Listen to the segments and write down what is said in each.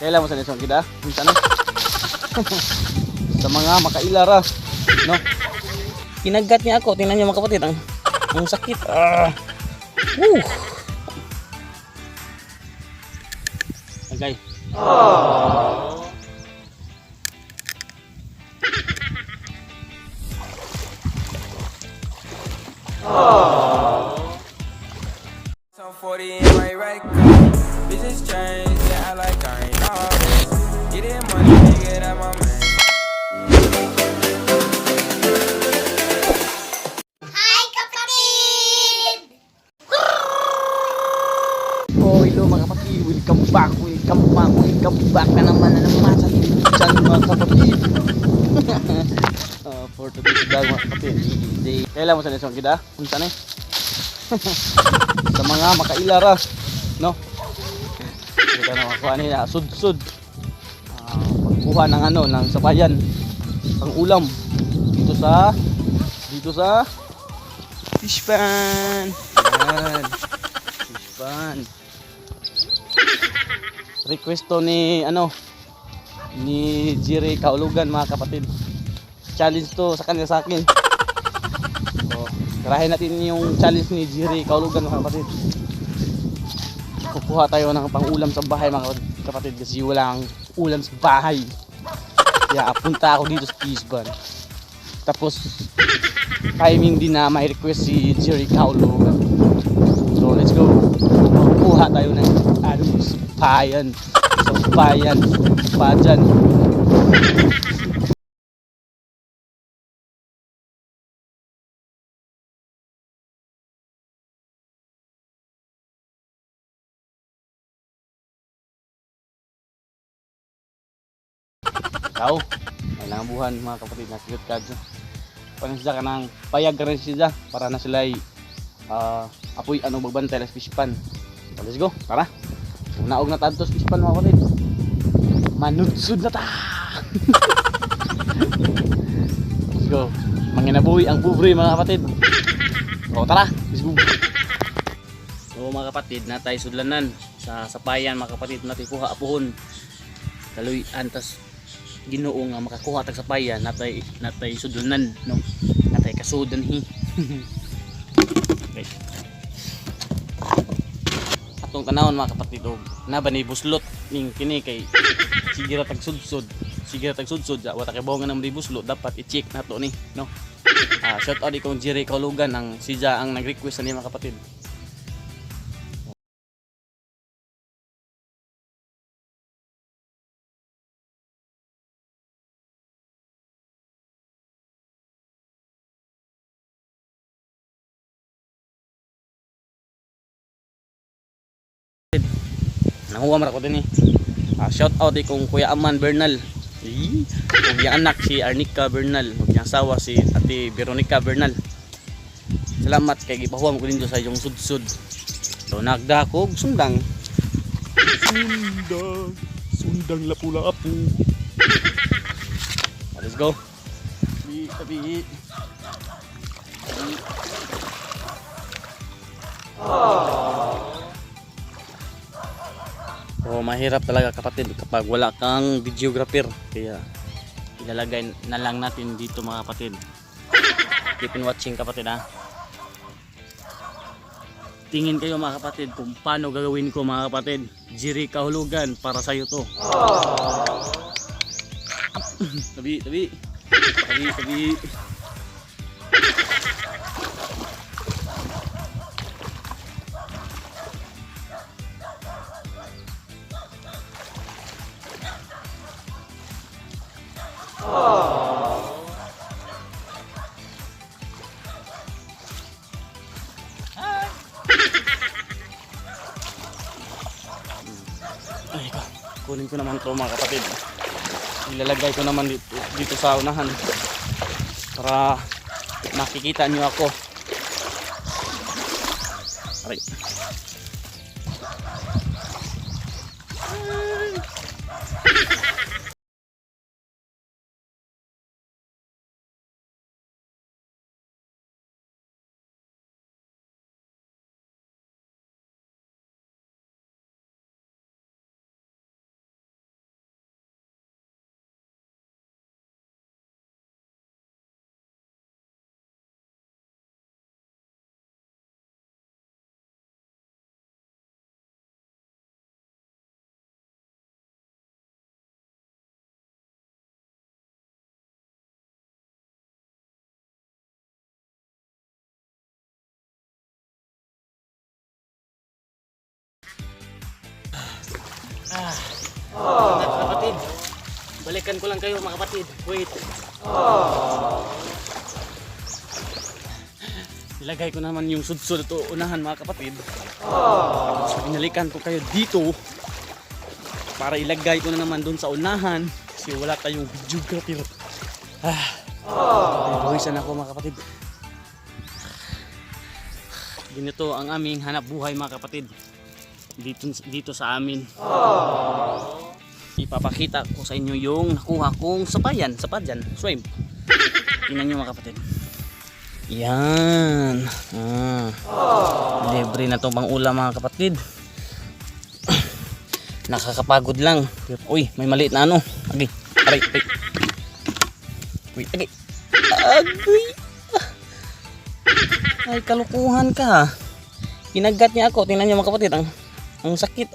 Kailan mo sa nisong kita? Minta na. Sa mga makailara, no? Kinagat niya ako. Tingnan niyo mga kapatid, ang sakit. Woo! Okay. So 40 in my right car. Bitches change, yeah, I like I ain't always. Getting money, nigga, that my man. Hi, kapatid! Oh, hello mga kapatid. Welcome back na naman sa channel mga kapatid. For today's vlog mga kapatid, kailan mo sa nisong kita? Minta na. Sa mga makailara, no? Kita na makuha nila sud-sud. Pagkuha ng ng sabayan, pang ulam dito sa fish pan. Yan. Fish pan. Request to ni ni Jerry Kaulugan mga kapatid. Challenge to sa kanya sa akin. So, tirahin natin yung challenge ni Jerry Kaulugan mga kapatid. Kukuha tayo ng pang-ulam sa bahay mga kapatid kasi walang ulam sa bahay. Kaya punta ako dito sa Kisban. Tapos timing din na may request si Jerry Kaulugan. So let's go. Kukuha tayo ng sabayan. Pajan. Tao, may nangabuhan mga kapatid na sigat kadyo. Paano sila ka nang payag ka rin sila para na sila apoy bagbantay sa fish pan. So let's go, tara. Unaog na tantos fish pan mga kapatid. Manudsud na ta. Let's go. Manginabuhi ang pobre mga kapatid. O tara, let's go. So mga kapatid, natay sudlanan sa sapayan mga kapatid, natay kuha apuhon. Kaluy antas Ginoo nga makakuha tag sapayan, natay sudlanan, no? Natay kasudan hi. Okay. Atong tanawon mga kapatid, na ba ni buslot ning kini kay sige ra tag sudsod wa ta kay bawon nga buslot, dapat i-check nato ni, no? Shout out ikong Jerry Kaulugan, ang siya ang nag-request ani mga kapatid. Nahuwa man ako din eh. Shout out ikong Kuya Aman Bernal. Ug yang anak si Arnica Bernal, ug yang asawa si Ate Veronica Bernal. Salamat kay gipahuwam ko ninyo sa iyong sudsud. So nagda ko sundang. Sundang lapu-lapu. Let's go. Tabi. Oh, mahirap talaga kapatid kapag wala kang videographer, kaya ilalagay na lang natin dito mga kapatid. Keep on watching kapatid ha. Tingin kayo mga kapatid kung paano gagawin ko mga kapatid. Jerry Kaulugan, para sa iyo to. Tabi. Ay, kunin ko naman to mga kapatid. Ilalagay ko naman dito sa unahan para makikita nyo ako. Aray. Mga kapatid, balikan ko lang kayo mga kapatid. Wait. Ilagay ko naman yung sudsud ito unahan mga kapatid. So, binalikan ko kayo dito para ilagay ko na naman doon sa unahan kasi wala tayong videographer. Buwisan ako mga kapatid. Ganito ang aming hanap buhay mga kapatid dito sa amin. Ipapakita ko sa inyo yung nakuha kong sapadyan, shrimp. Tingnan nyo mga kapatid. Yan. Libre na itong pang ulam mga kapatid. Nakakapagod lang. Uy, may maliit na ano. Agi. Aray. Uy, agi. Agoy. Ay, kalukuhan ka. Kinagat niya ako. Tingnan niyo mga kapatid. Ang sakit.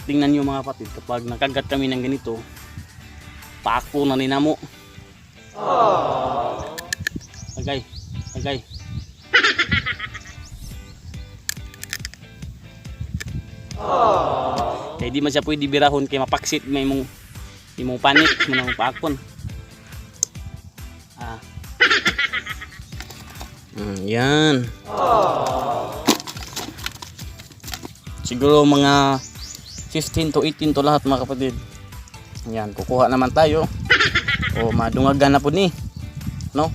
Tingnan niyo mga kapatid. Kapag nakagat kami ng ganito, paako na ninamo. Agay. Kaya di man siya pwede birahon kay mapaksit may mong panik mo nang paakon. Yan. Siguro mga 15 to 18 to lahat mga kapatid. Yan, kukuha naman tayo. O madungagan na po ni. No?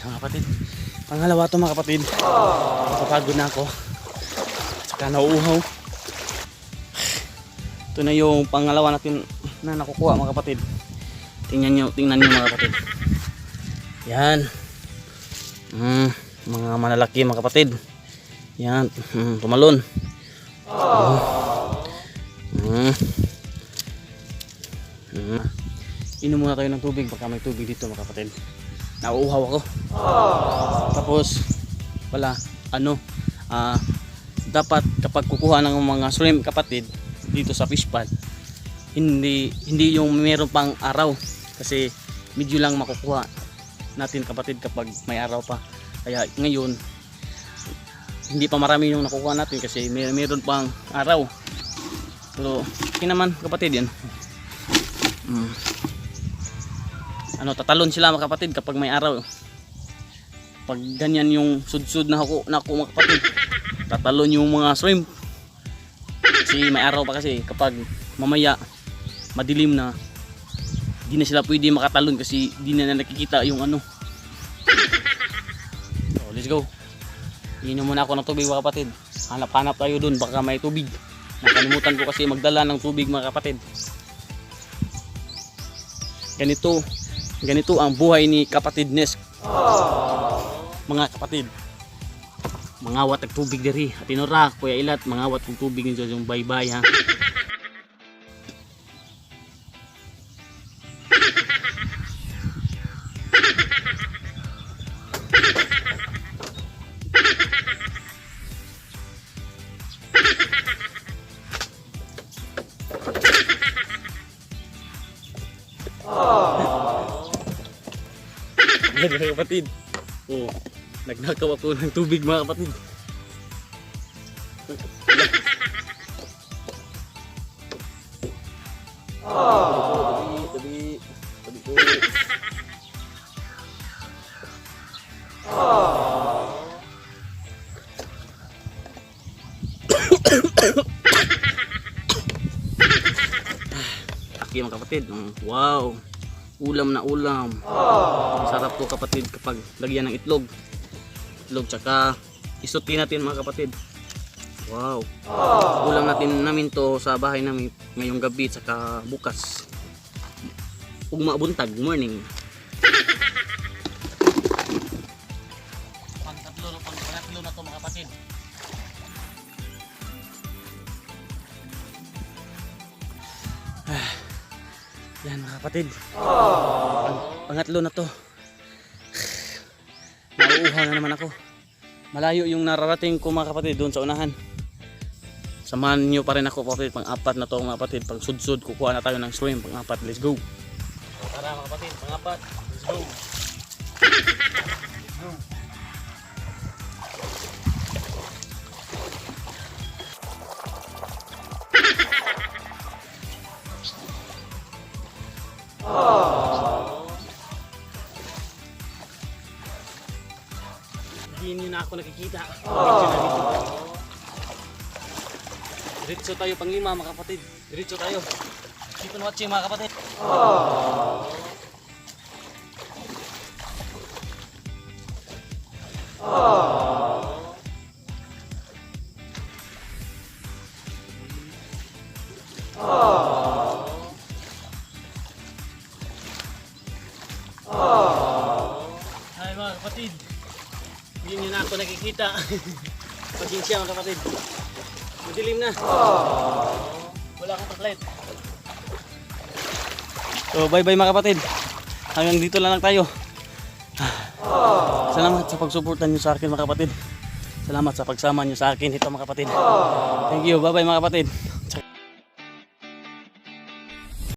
Mga kapatid, pangalawa to mga kapatid. Napapagod na ako. Saka nauuhaw. Ito na yung pangalawa natin na nakukuha mga kapatid. Tingnan nyo mga kapatid. Yan. Mga malalaki mga kapatid. Yan. Tumalon. Inom muna tayo ng tubig baka may tubig dito mga kapatid. Nauuhaw ako. Tapos wala dapat kapag kukuha ng mga shrimp kapatid dito sa fish pond, hindi yung meron pang araw kasi medyo lang makukuha natin kapatid kapag may araw pa. Kaya ngayon hindi pa marami yung nakukuha natin kasi meron pang araw. Pero okay naman kapatid yan. Tatalon sila mga kapatid kapag may araw. Pag ganyan yung sudsud na ako mga kapatid, tatalon yung mga shrimp. Kasi may araw pa kasi kapag mamaya madilim na, di na sila pwede makatalon kasi di na nakikita yung ano. So, let's go. Inom muna ako ng tubig mga kapatid. Hanap tayo dun baka may tubig. Nakalimutan ko kasi magdala ng tubig mga kapatid. Ganito ang buhay ni kapatid Nes. Mga kapatid, mangawat ang tubig diri. Atinora, Kuya Ilat, mangawat ang tubig nyo yung baybay ha. Mga kapatid, nagnakaw ako ng tubig mga kapatid. Tabi ko. Aki mga kapatid, wow. Ulam na ulam. Sarap to kapatid kapag lagyan ng itlog tsaka isuti natin mga kapatid. Wow. Ulam namin to sa bahay namin ngayong gabi tsaka bukas ugma buntag morning. Pang-tatlo na to mga kapatid. Yan mga kapatid. Pangatlo na to. Nauuhaw na naman ako. Malayo yung nararating ko mga kapatid doon sa unahan. Samahan nyo pa rin ako kapatid. Pang-apat na to mga kapatid. Pag sudsud kukuha na tayo ng shrimp. Pang-apat, let's go. Tara mga kapatid, pang-apat, let's go. Let's go. Hindi nyo na ako nakikita. Diretso tayo pang lima mga kapatid. Diretso tayo. Keep on watching mga kapatid. Hi mga kapatid. Hindi nyo na ako nakikita. Pasensya mga kapatid. Madilim na. Wala akong flashlight. So bye bye mga kapatid. Hanggang dito lang tayo. Salamat sa pagsuportan nyo sa akin mga kapatid. Salamat sa pagsama nyo sa akin ito mga kapatid. Thank you. Bye bye mga kapatid.